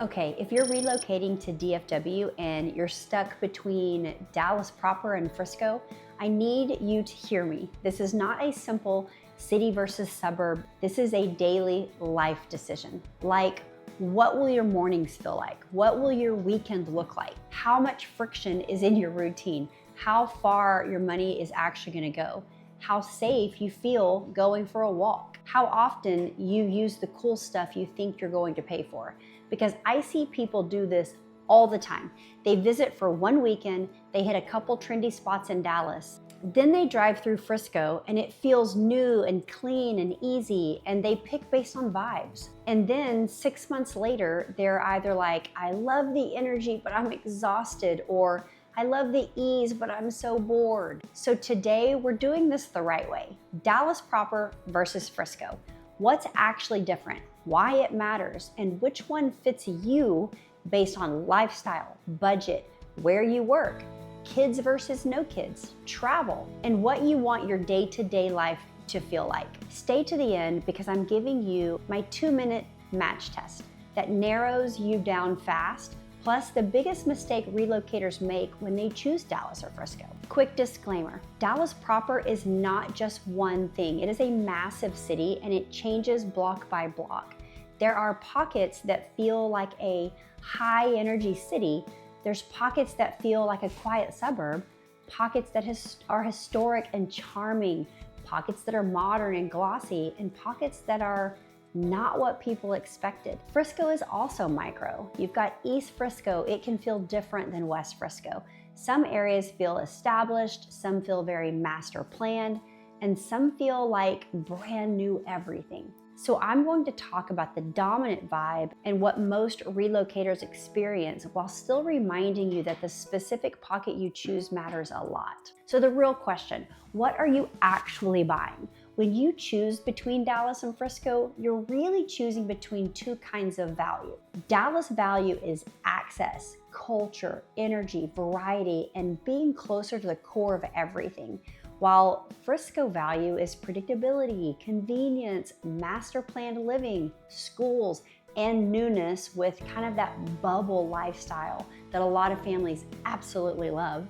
Okay, if you're relocating to DFW and you're stuck between Dallas proper and Frisco, I need you to hear me. This is not a simple city versus suburb. This is a daily life decision. Like, what will your mornings feel like? What will your weekend look like? How much friction is in your routine? How far your money is actually going to go? How safe you feel going for a walk? How often you use the cool stuff you think you're going to pay for? Because I see people do this all the time. They visit for one weekend, they hit a couple trendy spots in Dallas, then they drive through Frisco and it feels new and clean and easy, and they pick based on vibes. And then 6 months later, they're either like, I love the energy, but I'm exhausted, or I love the ease, but I'm so bored. So today we're doing this the right way. Dallas proper versus Frisco. What's actually different, why it matters, and which one fits you based on lifestyle, budget, where you work, kids versus no kids, travel, and what you want your day-to-day life to feel like. Stay to the end because I'm giving you my 2-minute match test that narrows you down fast, plus the biggest mistake relocators make when they choose Dallas or Frisco. Quick disclaimer, Dallas proper is not just one thing. It is a massive city and it changes block by block. There are pockets that feel like a high energy city. There's pockets that feel like a quiet suburb, pockets that are historic and charming, pockets that are modern and glossy, and pockets that are not what people expected. Frisco is also micro. You've got East Frisco. It can feel different than West Frisco. Some areas feel established, some feel very master planned, and some feel like brand new everything. So I'm going to talk about the dominant vibe and what most relocators experience while still reminding you that the specific pocket you choose matters a lot. So the real question, what are you actually buying? When you choose between Dallas and Frisco, you're really choosing between two kinds of value. Dallas value is access, culture, energy, variety, and being closer to the core of everything. While Frisco value is predictability, convenience, master planned living, schools, and newness with kind of that bubble lifestyle that a lot of families absolutely love.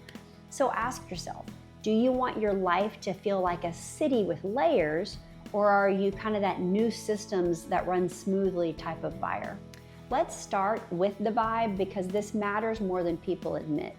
So ask yourself, do you want your life to feel like a city with layers, or are you kind of that new systems that run smoothly type of buyer? Let's start with the vibe because this matters more than people admit.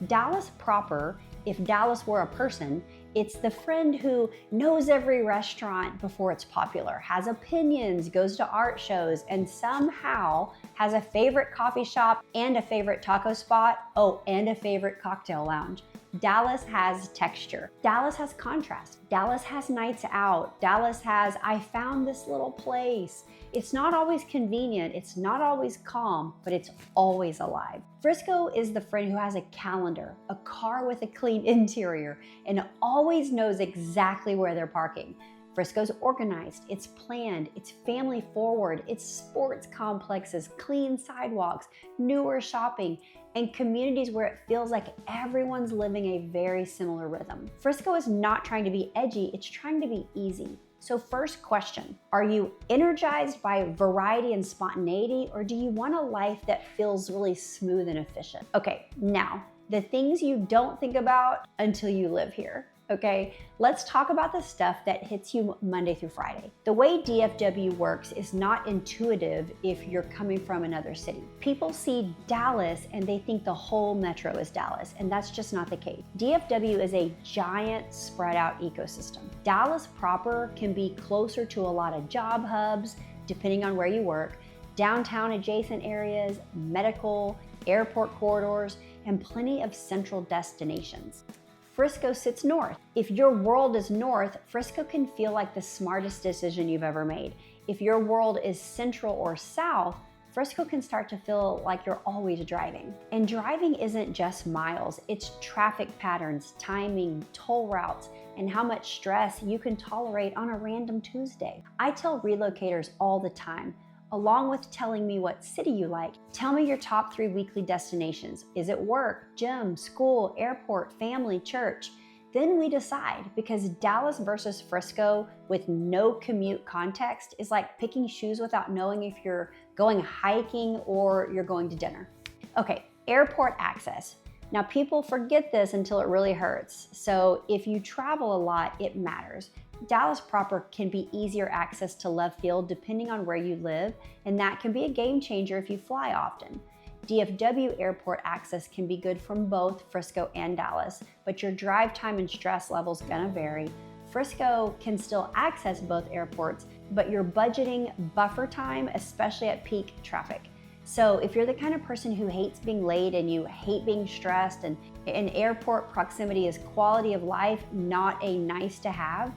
Dallas proper, if Dallas were a person, it's the friend who knows every restaurant before it's popular, has opinions, goes to art shows, and somehow has a favorite coffee shop and a favorite taco spot, and a favorite cocktail lounge. Dallas has texture. Dallas has contrast. Dallas has nights out. Dallas has, I found this little place. It's not always convenient, it's not always calm, but it's always alive. Frisco is the friend who has a calendar, a car with a clean interior, and always knows exactly where they're parking. Frisco's organized, it's planned, it's family forward, it's sports complexes, clean sidewalks, newer shopping, and communities where it feels like everyone's living a very similar rhythm. Frisco is not trying to be edgy, it's trying to be easy. So first question, are you energized by variety and spontaneity, or do you want a life that feels really smooth and efficient? Okay, now, the things you don't think about until you live here. Okay, let's talk about the stuff that hits you Monday through Friday. The way DFW works is not intuitive if you're coming from another city. People see Dallas and they think the whole metro is Dallas, and that's just not the case. DFW is a giant spread out ecosystem. Dallas proper can be closer to a lot of job hubs, depending on where you work, downtown adjacent areas, medical, airport corridors, and plenty of central destinations. Frisco sits north. If your world is north, Frisco can feel like the smartest decision you've ever made. If your world is central or south, Frisco can start to feel like you're always driving. And driving isn't just miles, it's traffic patterns, timing, toll routes, and how much stress you can tolerate on a random Tuesday. I tell relocators all the time, along with telling me what city you like, tell me your top 3 weekly destinations. Is it work, gym, school, airport, family, church? Then we decide, because Dallas versus Frisco with no commute context is like picking shoes without knowing if you're going hiking, or you're going to dinner. Okay, airport access. Now people forget this until it really hurts. So if you travel a lot, it matters. Dallas proper can be easier access to left field depending on where you live, and that can be a game changer if you fly often. DFW airport access can be good from both Frisco and Dallas, but your drive time and stress level is gonna vary. Frisco can still access both airports, but you're budgeting buffer time, especially at peak traffic. So if you're the kind of person who hates being late and you hate being stressed, and airport proximity is quality of life, not a nice to have,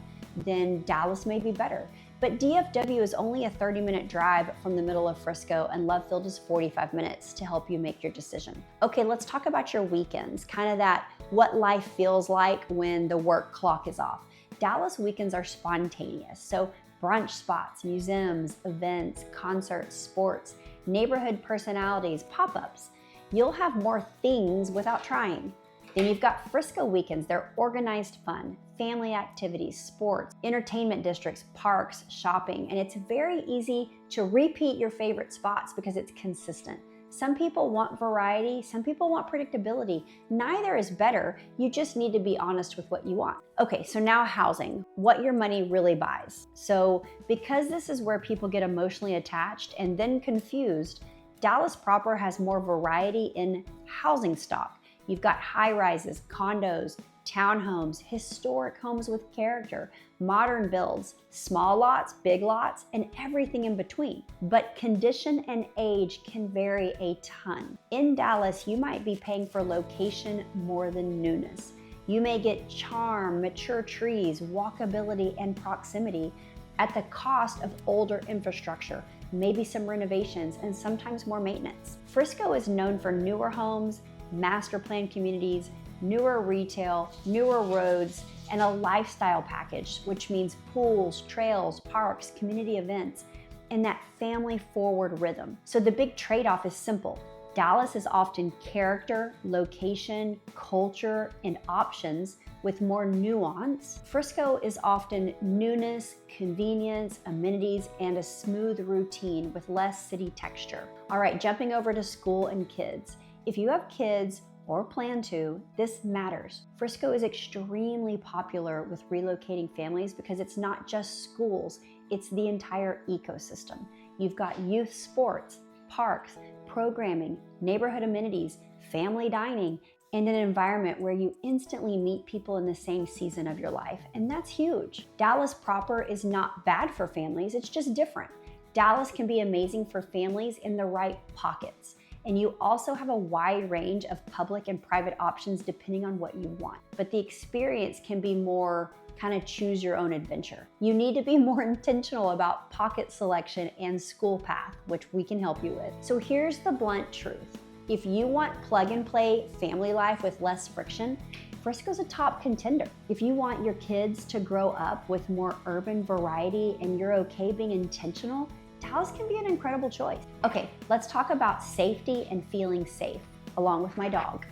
then Dallas may be better. But DFW is only a 30-minute drive from the middle of Frisco, and love field is 45 minutes to help you make your decision. Okay, let's talk about your weekends, kind of that what life feels like when the work clock is off. Dallas weekends are spontaneous, so brunch spots, museums, events, concerts, sports, neighborhood personalities, pop-ups. You'll have more things without trying. Then you've got Frisco weekends. They're organized fun, family activities, sports, entertainment districts, parks, shopping, and it's very easy to repeat your favorite spots because it's consistent. Some people want variety, some people want predictability. Neither is better, you just need to be honest with what you want. Okay, so now housing, what your money really buys. So because this is where people get emotionally attached and then confused, Dallas proper has more variety in housing stock. You've got high rises, condos, townhomes, historic homes with character, modern builds, small lots, big lots, and everything in between. But condition and age can vary a ton. In Dallas, you might be paying for location more than newness. You may get charm, mature trees, walkability, and proximity at the cost of older infrastructure, maybe some renovations, and sometimes more maintenance. Frisco is known for newer homes, master plan communities, newer retail, newer roads, and a lifestyle package, which means pools, trails, parks, community events, and that family forward rhythm. So the big trade-off is simple. Dallas is often character, location, culture, and options with more nuance. Frisco is often newness, convenience, amenities, and a smooth routine with less city texture. All right, jumping over to school and kids. If you have kids or plan to, this matters. Frisco is extremely popular with relocating families because it's not just schools, it's the entire ecosystem. You've got youth sports, parks, programming, neighborhood amenities, family dining, and an environment where you instantly meet people in the same season of your life, and that's huge. Dallas proper is not bad for families, it's just different. Dallas can be amazing for families in the right pockets. And you also have a wide range of public and private options depending on what you want. But the experience can be more kind of choose your own adventure. You need to be more intentional about pocket selection and school path, which we can help you with. So here's the blunt truth. If you want plug and play family life with less friction, Frisco's a top contender. If you want your kids to grow up with more urban variety and you're okay being intentional, Dallas can be an incredible choice. Okay, let's talk about safety and feeling safe, along with my dog.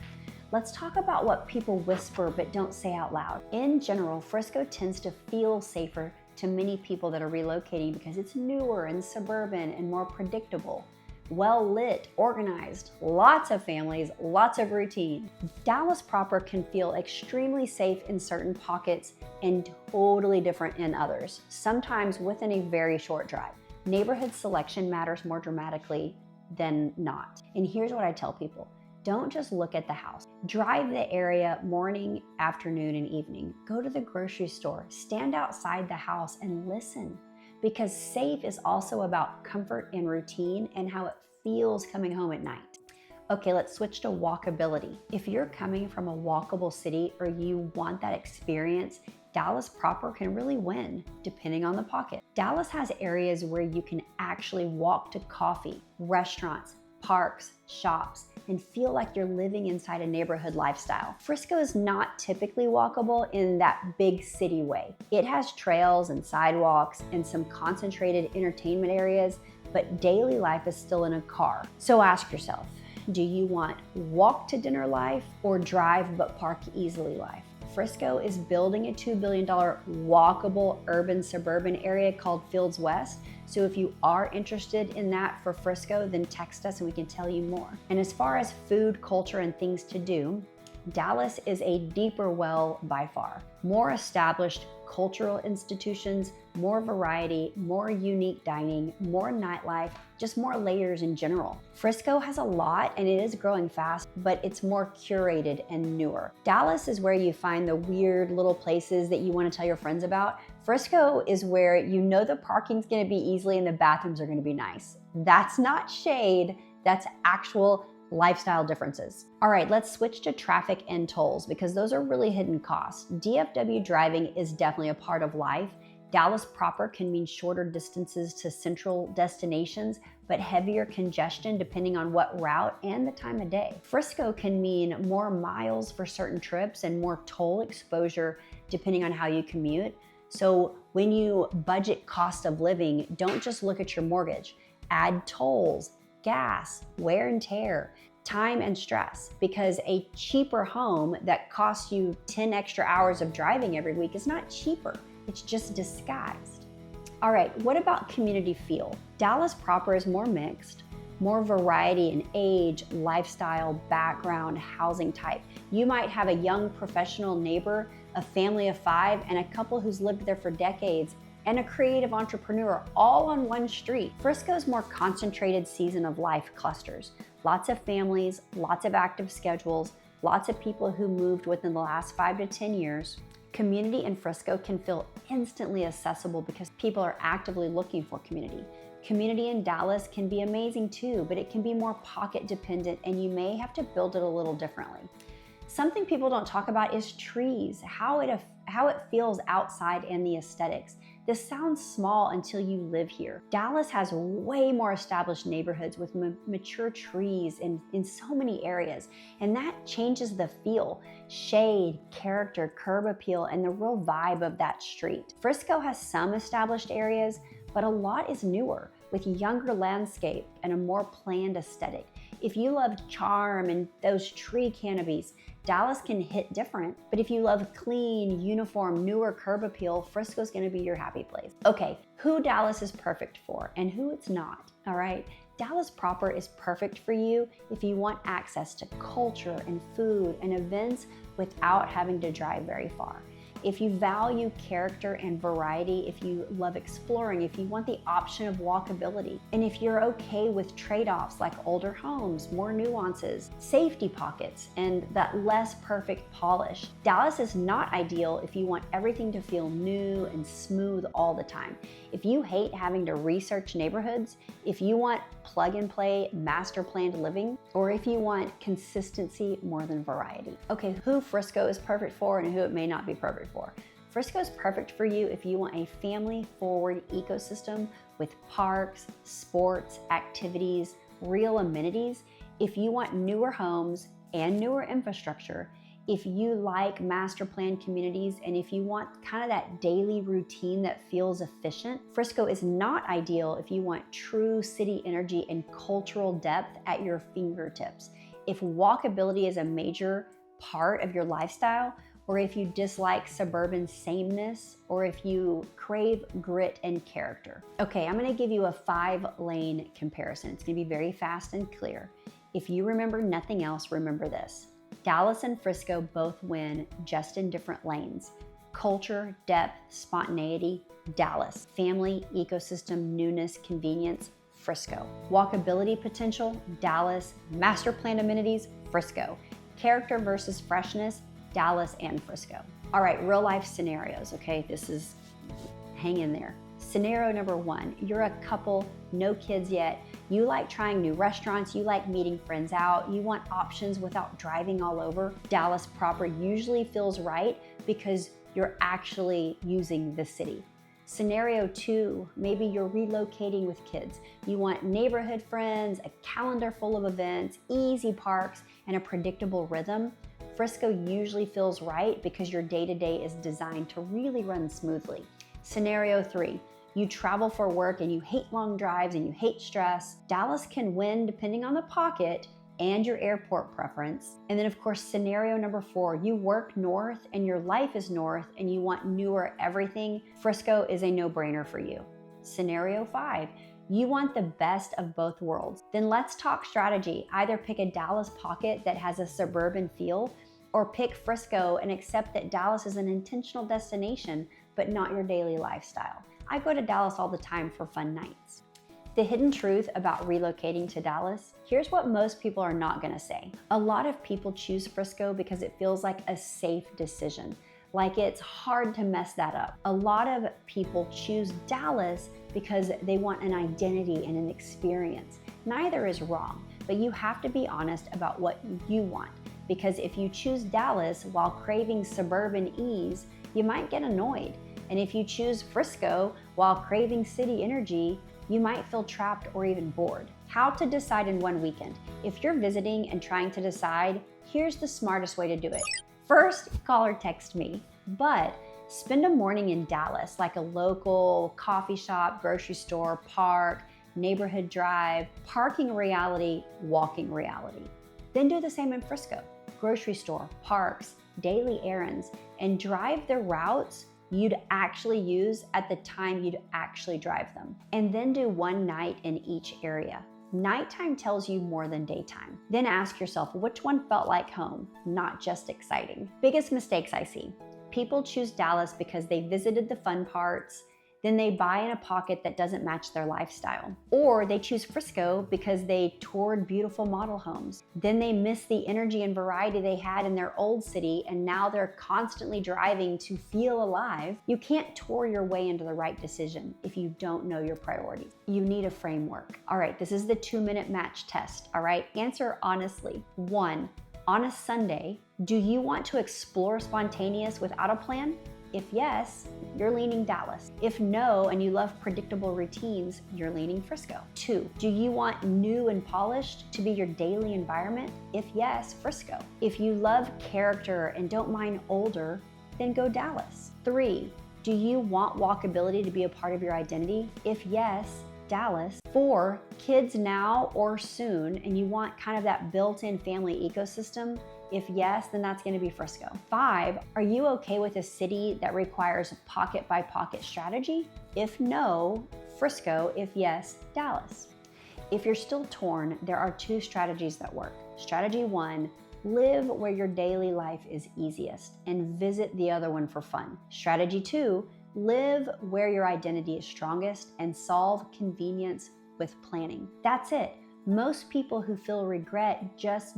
Let's talk about what people whisper but don't say out loud. In general, Frisco tends to feel safer to many people that are relocating because it's newer and suburban and more predictable. Well lit, organized, lots of families, lots of routine. Dallas proper can feel extremely safe in certain pockets and totally different in others, sometimes within a very short drive. Neighborhood selection matters more dramatically than not. And here's what I tell people. Don't just look at the house. Drive the area morning, afternoon, and evening. Go to the grocery store. Stand outside the house and listen. Because safe is also about comfort and routine and how it feels coming home at night. Okay, let's switch to walkability. If you're coming from a walkable city or you want that experience, Dallas proper can really win, depending on the pocket. Dallas has areas where you can actually walk to coffee, restaurants, parks, shops, and feel like you're living inside a neighborhood lifestyle. Frisco is not typically walkable in that big city way. It has trails and sidewalks and some concentrated entertainment areas, but daily life is still in a car. So ask yourself, do you want walk to dinner life or drive but park easily life? Frisco is building a $2 billion walkable urban suburban area called Fields West. So if you are interested in that for Frisco, then text us and we can tell you more. And as far as food, culture, and things to do, Dallas is a deeper well by far. More established cultural institutions, more variety, more unique dining, more nightlife, just more layers in general. Frisco has a lot and it is growing fast, but it's more curated and newer. Dallas is where you find the weird little places that you want to tell your friends about. Frisco is where you know the parking's going to be easily and the bathrooms are going to be nice. That's not shade, that's actual lifestyle differences. All right, let's switch to traffic and tolls because those are really hidden costs. DFW driving is definitely a part of life. Dallas proper can mean shorter distances to central destinations, but heavier congestion depending on what route and the time of day. Frisco can mean more miles for certain trips and more toll exposure depending on how you commute. So when you budget cost of living, don't just look at your mortgage. Add tolls, gas, wear and tear, time and stress, because a cheaper home that costs you 10 extra hours of driving every week is not cheaper, it's just disguised. All right, what about community feel? Dallas proper is more mixed, more variety in age, lifestyle, background, housing type. You might have a young professional neighbor, a family of 5, and a couple who's lived there for decades, and a creative entrepreneur all on one street. Frisco's more concentrated season of life clusters. Lots of families, lots of active schedules, lots of people who moved within the last 5 to 10 years. Community in Frisco can feel instantly accessible because people are actively looking for community. Community in Dallas can be amazing too, but it can be more pocket dependent and you may have to build it a little differently. Something people don't talk about is trees, how it feels outside and the aesthetics. This sounds small until you live here. Dallas has way more established neighborhoods with mature trees in so many areas, and that changes the feel, shade, character, curb appeal, and the real vibe of that street. Frisco has some established areas, but a lot is newer with younger landscape and a more planned aesthetic. If you love charm and those tree canopies, Dallas can hit different, but if you love clean, uniform, newer curb appeal, Frisco's gonna be your happy place. Okay, who Dallas is perfect for and who it's not, all right? Dallas proper is perfect for you if you want access to culture and food and events without having to drive very far. If you value character and variety, if you love exploring, if you want the option of walkability, and if you're okay with trade-offs like older homes, more nuances, safety pockets, and that less perfect polish. Dallas is not ideal if you want everything to feel new and smooth all the time. If you hate having to research neighborhoods, if you want plug and play master planned living, or if you want consistency more than variety. Okay, who Frisco is perfect for and who it may not be perfect for. Frisco is perfect for you if you want a family-forward ecosystem with parks, sports, activities, real amenities. If you want newer homes and newer infrastructure, if you like master plan communities, and if you want kind of that daily routine that feels efficient, Frisco is not ideal if you want true city energy and cultural depth at your fingertips. If walkability is a major part of your lifestyle, or if you dislike suburban sameness, or if you crave grit and character. Okay, I'm gonna give you a 5-lane comparison. It's gonna be very fast and clear. If you remember nothing else, remember this. Dallas and Frisco both win, just in different lanes. Culture, depth, spontaneity, Dallas. Family, ecosystem, newness, convenience, Frisco. Walkability potential, Dallas. Master plan amenities, Frisco. Character versus freshness, Dallas and Frisco. All right, real life scenarios, okay? Hang in there. Scenario number 1, you're a couple, no kids yet. You like trying new restaurants, you like meeting friends out, you want options without driving all over. Dallas proper usually feels right because you're actually using the city. Scenario 2, maybe you're relocating with kids. You want neighborhood friends, a calendar full of events, easy parks, and a predictable rhythm. Frisco usually feels right because your day-to-day is designed to really run smoothly. Scenario 3, you travel for work and you hate long drives and you hate stress. Dallas can win depending on the pocket, and your airport preference. And then of course, scenario number 4, you work north and your life is north and you want newer everything. Frisco is a no-brainer for you. Scenario 5, you want the best of both worlds. Then let's talk strategy. Either pick a Dallas pocket that has a suburban feel, or pick Frisco and accept that Dallas is an intentional destination, but not your daily lifestyle. I go to Dallas all the time for fun nights. The hidden truth about relocating to Dallas, here's what most people are not gonna say. A lot of people choose Frisco because it feels like a safe decision, like it's hard to mess that up. A lot of people choose Dallas because they want an identity and an experience. Neither is wrong, but you have to be honest about what you want. Because if you choose Dallas while craving suburban ease, you might get annoyed. And if you choose Frisco while craving city energy, you might feel trapped or even bored. How to decide in one weekend. If you're visiting and trying to decide, here's the smartest way to do it. First, call or text me, but spend a morning in Dallas, like a local coffee shop, grocery store, park, neighborhood drive, parking reality, walking reality. Then do the same in Frisco. Grocery store, parks, daily errands, and drive the routes you'd actually use at the time you'd actually drive them. And then do one night in each area. Nighttime tells you more than daytime. Then ask yourself which one felt like home, not just exciting. Biggest mistakes I see. People choose Dallas because they visited the fun parts, then they buy in a pocket that doesn't match their lifestyle. Or they choose Frisco because they toured beautiful model homes. Then they miss the energy and variety they had in their old city, and now they're constantly driving to feel alive. You can't tour your way into the right decision if you don't know your priorities. You need a framework. All right, this is the 2-minute match test, all right? Answer honestly. 1, on a Sunday, do you want to explore spontaneous without a plan? If yes, you're leaning Dallas. If no, and you love predictable routines, you're leaning Frisco. 2, do you want new and polished to be your daily environment? If yes, Frisco. If you love character and don't mind older, then go Dallas. 3, do you want walkability to be a part of your identity? If yes, Dallas. 4, kids now or soon, and you want kind of that built-in family ecosystem? If yes, then that's going to be Frisco. 5, are you okay with a city that requires pocket by pocket strategy? If no, Frisco. If yes, Dallas. If you're still torn, there are 2 strategies that work. Strategy 1, live where your daily life is easiest and visit the other one for fun. Strategy 2, live where your identity is strongest and solve convenience with planning. That's it. Most people who feel regret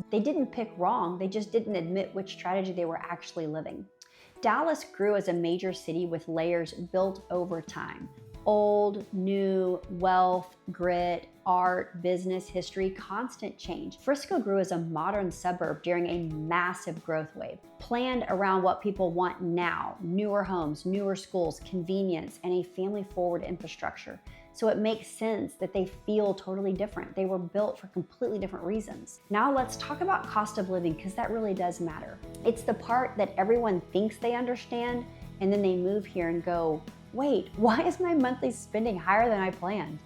they didn't pick wrong, they just didn't admit which strategy they were actually living. Dallas grew as a major city with layers built over time. Old, new, wealth, grit, art, business, history, constant change. Frisco grew as a modern suburb during a massive growth wave, planned around what people want now: newer homes, newer schools, convenience, and a family-forward infrastructure. So it makes sense that they feel totally different. They were built for completely different reasons. Now let's talk about cost of living, because that really does matter. It's the part that everyone thinks they understand, and then they move here and go, wait, why is my monthly spending higher than I planned?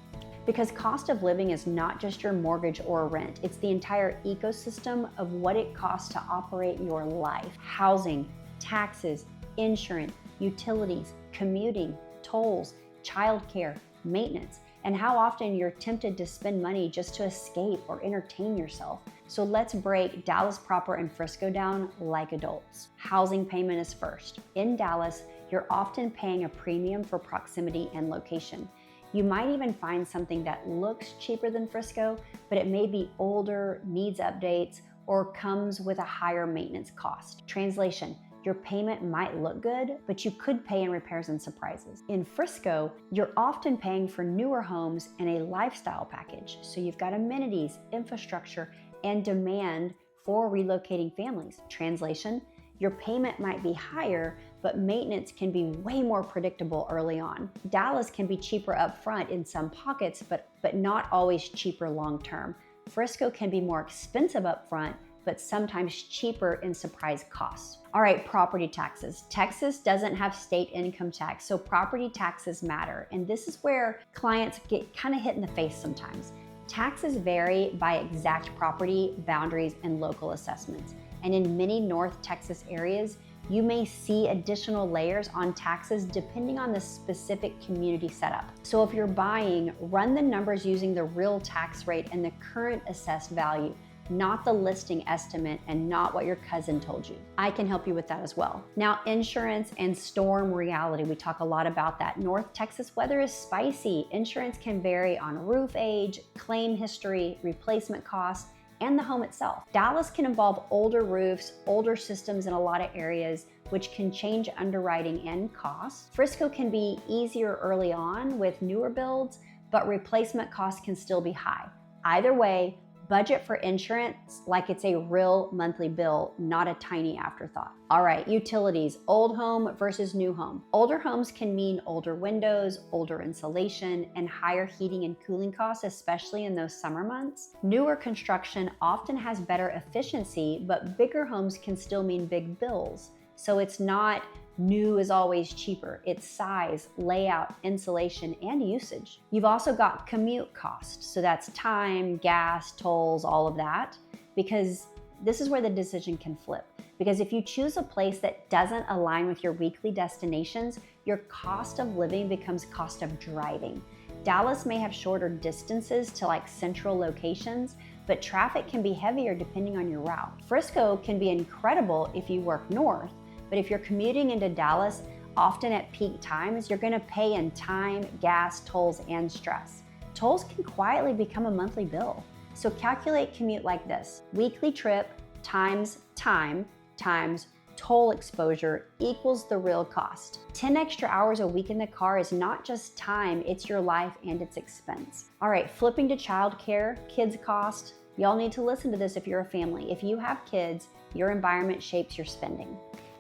Because cost of living is not just your mortgage or rent. It's the entire ecosystem of what it costs to operate your life. Housing, taxes, insurance, utilities, commuting, tolls, childcare, maintenance, and how often you're tempted to spend money just to escape or entertain yourself. So let's break Dallas proper and Frisco down like adults. Housing payment is first. In Dallas, you're often paying a premium for proximity and location. You might even find something that looks cheaper than Frisco, but it may be older, needs updates, or comes with a higher maintenance cost. Translation: your payment might look good, but you could pay in repairs and surprises. In Frisco, you're often paying for newer homes and a lifestyle package. So you've got amenities, infrastructure, and demand for relocating families. Translation: your payment might be higher, but maintenance can be way more predictable early on. Dallas can be cheaper up front in some pockets, but not always cheaper long term. Frisco can be more expensive up front, but sometimes cheaper in surprise costs. All right, property taxes. Texas doesn't have state income tax, so property taxes matter. And this is where clients get kind of hit in the face sometimes. Taxes vary by exact property, boundaries, and local assessments. And in many North Texas areas, you may see additional layers on taxes depending on the specific community setup. So if you're buying, run the numbers using the real tax rate and the current assessed value, not the listing estimate and not what your cousin told you. I can help you with that as well. Now, insurance and storm reality, we talk a lot about that. North Texas weather is spicy. Insurance can vary on roof age, claim history, replacement costs, and the home itself. Dallas can involve older roofs, older systems in a lot of areas, which can change underwriting and costs. Frisco can be easier early on with newer builds, but replacement costs can still be high. Either way, budget for insurance like it's a real monthly bill, not a tiny afterthought. All right, utilities, old home versus new home. Older homes can mean older windows, older insulation, and higher heating and cooling costs, especially in those summer months. Newer construction often has better efficiency, but bigger homes can still mean big bills. So it's not new is always cheaper. It's size, layout, insulation, and usage. You've also got commute costs. So that's time, gas, tolls, all of that, because this is where the decision can flip. Because if you choose a place that doesn't align with your weekly destinations, your cost of living becomes cost of driving. Dallas may have shorter distances to like central locations, but traffic can be heavier depending on your route. Frisco can be incredible if you work north, but if you're commuting into Dallas, often at peak times, you're gonna pay in time, gas, tolls, and stress. Tolls can quietly become a monthly bill. So calculate commute like this: weekly trip times time times toll exposure equals the real cost. 10 extra hours a week in the car is not just time, it's your life and its expense. All right, flipping to childcare, kids cost. Y'all need to listen to this if you're a family. If you have kids, your environment shapes your spending.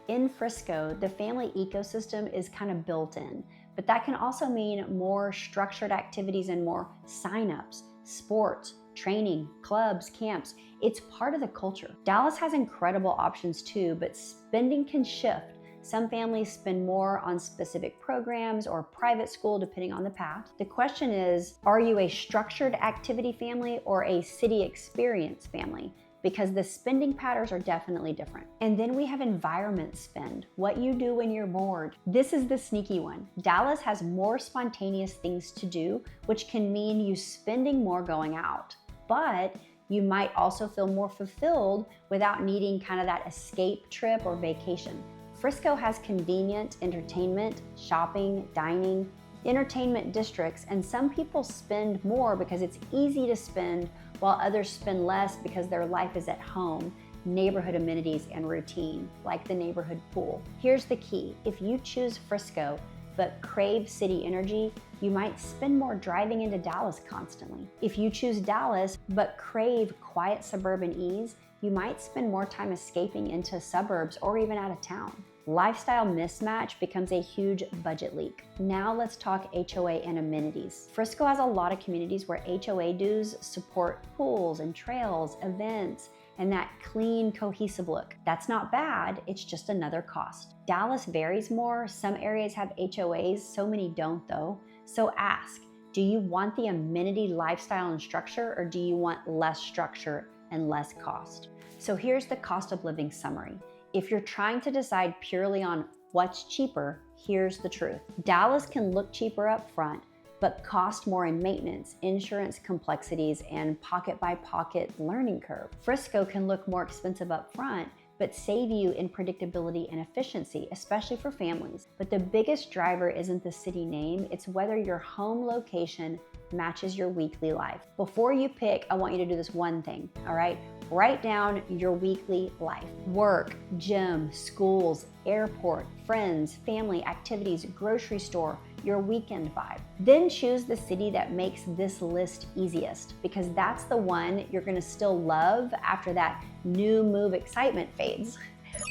In Frisco, the family ecosystem is kind of built in, but that can also mean more structured activities and more signups, sports, training, clubs, camps. It's part of the culture. Dallas has incredible options too, but spending can shift. Some families spend more on specific programs or private school depending on the path. The question is, are you a structured activity family or a city experience family? Because the spending patterns are definitely different. And then we have environment spend, what you do when you're bored. This is the sneaky one. Dallas has more spontaneous things to do, which can mean you spending more going out. But you might also feel more fulfilled without needing kind of that escape trip or vacation. Frisco has convenient entertainment, shopping, dining, entertainment districts, and some people spend more because it's easy to spend, while others spend less because their life is at home, neighborhood amenities, and routine, like the neighborhood pool. Here's the key: if you choose Frisco but crave city energy, you might spend more driving into Dallas constantly. If you choose Dallas but crave quiet suburban ease, you might spend more time escaping into suburbs or even out of town. Lifestyle mismatch becomes a huge budget leak. Now let's talk HOA and amenities. Frisco has a lot of communities where HOA dues support pools and trails, events, and that clean, cohesive look. That's not bad, it's just another cost. Dallas varies more. Some areas have HOAs, so many don't though. So ask, do you want the amenity, lifestyle, and structure, or do you want less structure and less cost? So here's the cost of living summary. If you're trying to decide purely on what's cheaper, here's the truth. Dallas can look cheaper up front, but cost more in maintenance, insurance complexities, and pocket-by-pocket learning curve. Frisco can look more expensive up front, but save you in predictability and efficiency, especially for families. But the biggest driver isn't the city name, it's whether your home location matches your weekly life. Before you pick, I want you to do this one thing, all right? Write down your weekly life. Work, gym, schools, airport, friends, family, activities, grocery store, your weekend vibe. Then choose the city that makes this list easiest, because that's the one you're gonna still love after that new move excitement fades.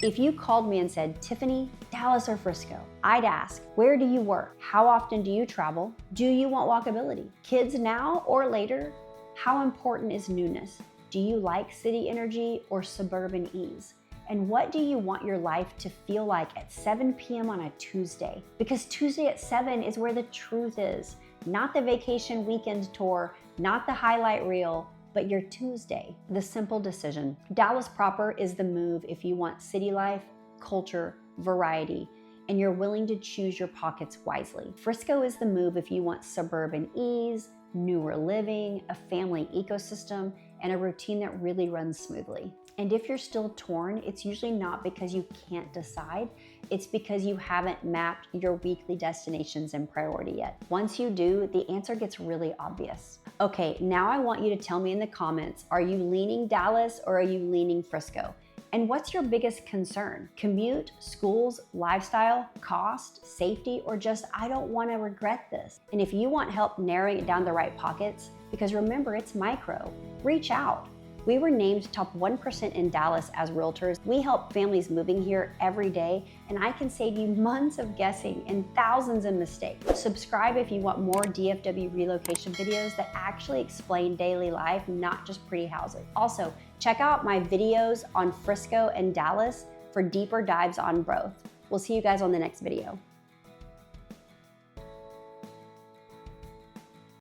If you called me and said, Tiffany, Dallas or Frisco, I'd ask, where do you work? How often do you travel? Do you want walkability? Kids now or later? How important is newness? Do you like city energy or suburban ease? And what do you want your life to feel like at 7 p.m. on a Tuesday? Because Tuesday at 7 is where the truth is, not the vacation weekend tour not the highlight reel, but your Tuesday. The simple decision. Dallas proper is the move if you want city life, culture, variety, and you're willing to choose your pockets wisely. Frisco is the move if you want suburban ease, newer living, a family ecosystem, and a routine that really runs smoothly. And if you're still torn, it's usually not because you can't decide, it's because you haven't mapped your weekly destinations and priority yet. Once you do, the answer gets really obvious. Okay, now I want you to tell me in the comments, are you leaning Dallas or are you leaning Frisco? And what's your biggest concern? Commute, schools, lifestyle, cost, safety, or just, I don't want to regret this? And if you want help narrowing it down the right pockets, because remember, it's micro, reach out. We were named top 1% in Dallas as realtors. We help families moving here every day, and I can save you months of guessing and thousands of mistakes. Subscribe if you want more DFW relocation videos that actually explain daily life, not just pretty houses. Also, check out my videos on Frisco and Dallas for deeper dives on both. We'll see you guys on the next video.